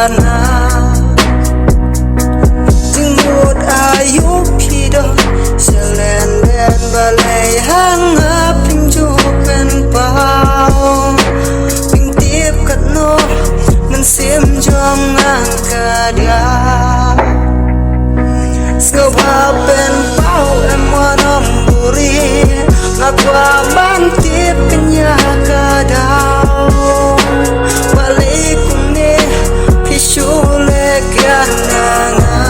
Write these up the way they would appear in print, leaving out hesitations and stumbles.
naจึงหมดอายุพี่ดอกเสลนเดนบาเลยห่างอาพิงจูเป็นเปล่าพิงตีบกัดโนมันเสียมจองงานกระดาสกปรกเป็นเป้าเอ็มวานอมบุรีนักว่ามันตีบกันยากระดาวบาลีกุมนี้พี่ชูเล็กกันงางา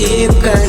Deep